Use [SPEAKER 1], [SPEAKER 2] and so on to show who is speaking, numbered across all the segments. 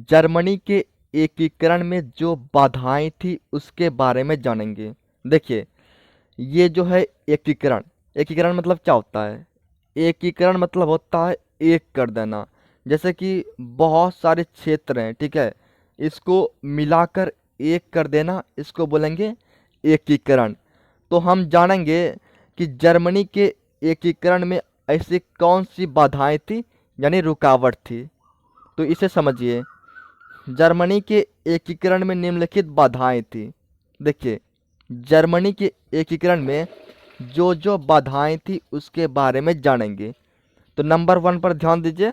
[SPEAKER 1] Germany के एकीकरण में जो बाधाएं थी उसके बारे में जानेंगे। देखिए, ये जो है एकीकरण, एकीकरण मतलब क्या होता है? एकीकरण मतलब होता है एक कर देना। जैसे कि बहुत सारे क्षेत्र हैं, ठीक है, इसको मिलाकर एक कर देना, इसको बोलेंगे एकीकरण। तो हम जानेंगे कि जर्मनी के एकीकरण में ऐसी कौन सी बाधाएं थी, यानी रुकावट थी। तो इसे समझिए, जर्मनी के एकीकरण में निम्नलिखित बाधाएं थी। देखिए, जर्मनी के एकीकरण में जो जो बाधाएं थी उसके बारे में जानेंगे। तो नंबर 1 पर ध्यान दीजिए,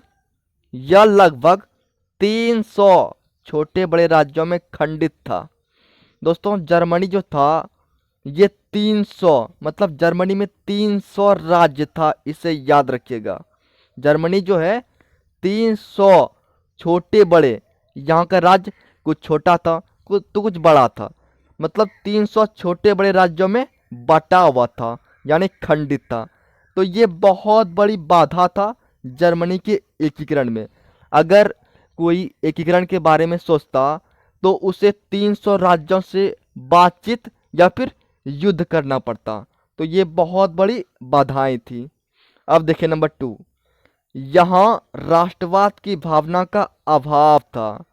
[SPEAKER 1] यह लगभग 300 छोटे बड़े राज्यों में खंडित था। दोस्तों, जर्मनी जो था ये 300, मतलब जर्मनी में 300 राज्य था, इसे याद रखिएगा। जर्मनी जो है 300 छोटे बड़े, यहाँ का राज्य कुछ छोटा था, कुछ तो कुछ बड़ा था, मतलब 300 छोटे बड़े राज्यों में बटा हुआ था, यानी खंडित था। तो ये बहुत बड़ी बाधा था जर्मनी के एकीकरण में। अगर कोई एकीकरण के बारे में सोचता तो उसे 300 राज्यों से बातचीत या फिर युद्ध करना पड़ता। तो ये बहुत बड़ी बाधाएं थी। अब देखिए नंबर 2, यहाँ राष्ट्रवाद की भावना का अभाव था।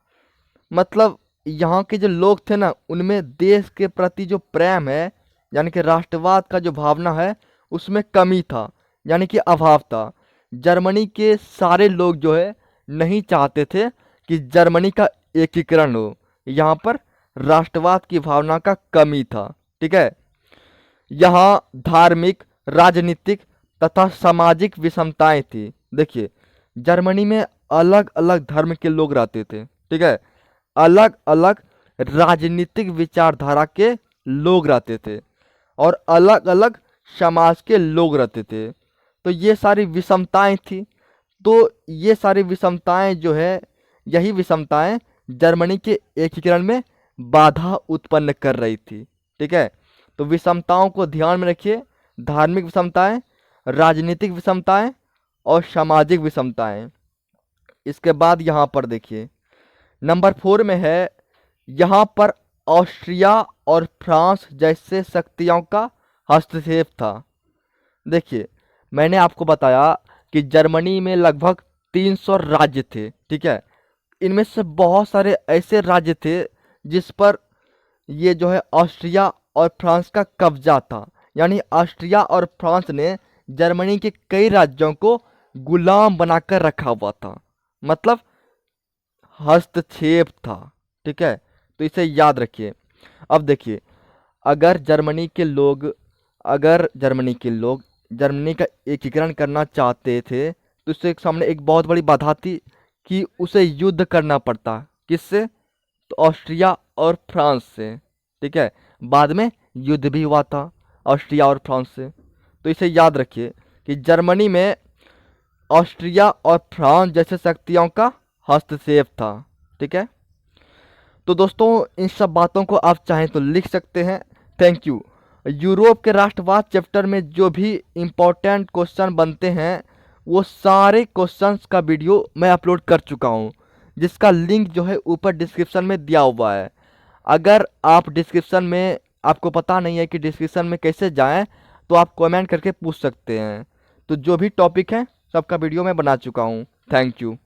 [SPEAKER 1] मतलब यहाँ के जो लोग थे ना, उनमें देश के प्रति जो प्रेम है, यानी कि राष्ट्रवाद का जो भावना है, उसमें कमी था, यानी कि अभाव था। जर्मनी के सारे लोग जो है नहीं चाहते थे कि जर्मनी का एकीकरण हो। यहाँ पर राष्ट्रवाद की भावना का कमी था, ठीक है। यहाँ धार्मिक, राजनीतिक तथा सामाजिक विषमताएं थी। देखिए, जर्मनी में अलग अलग धर्म के लोग रहते थे, ठीक है, अलग अलग राजनीतिक विचारधारा के लोग रहते थे और अलग अलग समाज के लोग रहते थे। तो ये सारी विषमताएं थी। तो ये सारी विषमताएं जो है, यही विषमताएं जर्मनी के एकीकरण में बाधा उत्पन्न कर रही थी, ठीक है। तो विषमताओं को ध्यान में रखिए, धार्मिक विषमताएं, राजनीतिक विषमताएं और सामाजिक विषमताएं। इसके बाद यहाँ पर देखिए नंबर 4 में है, यहाँ पर ऑस्ट्रिया और फ्रांस जैसे शक्तियों का हस्तक्षेप था। देखिए, मैंने आपको बताया कि जर्मनी में लगभग 300 राज्य थे, ठीक है। इनमें से बहुत सारे ऐसे राज्य थे जिस पर ये जो है ऑस्ट्रिया और फ्रांस का कब्जा था। यानी ऑस्ट्रिया और फ्रांस ने जर्मनी के कई राज्यों को गुलाम बनाकर रखा हुआ था, मतलब हस्तक्षेप था, ठीक है। तो इसे याद रखिए। अब देखिए, अगर जर्मनी के लोग जर्मनी का एकीकरण करना चाहते थे तो उसके सामने एक बहुत बड़ी बाधा थी कि उसे युद्ध करना पड़ता। किससे? तो ऑस्ट्रिया और फ्रांस से, ठीक है। बाद में युद्ध भी हुआ था ऑस्ट्रिया और फ्रांस से। तो इसे याद रखिए कि जर्मनी में ऑस्ट्रिया और फ्रांस जैसे शक्तियों का हस्तक्षेप था, ठीक है। तो दोस्तों, इन सब बातों को आप चाहें तो लिख सकते हैं। Thank you. यूरोप के राष्ट्रवाद चैप्टर में जो भी इम्पोर्टेंट क्वेश्चन बनते हैं वो सारे क्वेश्चंस का वीडियो मैं अपलोड कर चुका हूँ, जिसका लिंक जो है ऊपर डिस्क्रिप्शन में दिया हुआ है। अगर आप डिस्क्रिप्शन में, आपको पता नहीं है कि डिस्क्रिप्शन में कैसे जाएं, तो आप कमेंट करके पूछ सकते हैं। तो जो भी टॉपिक है सबका वीडियो मैं बना चुका हूँ। Thank you.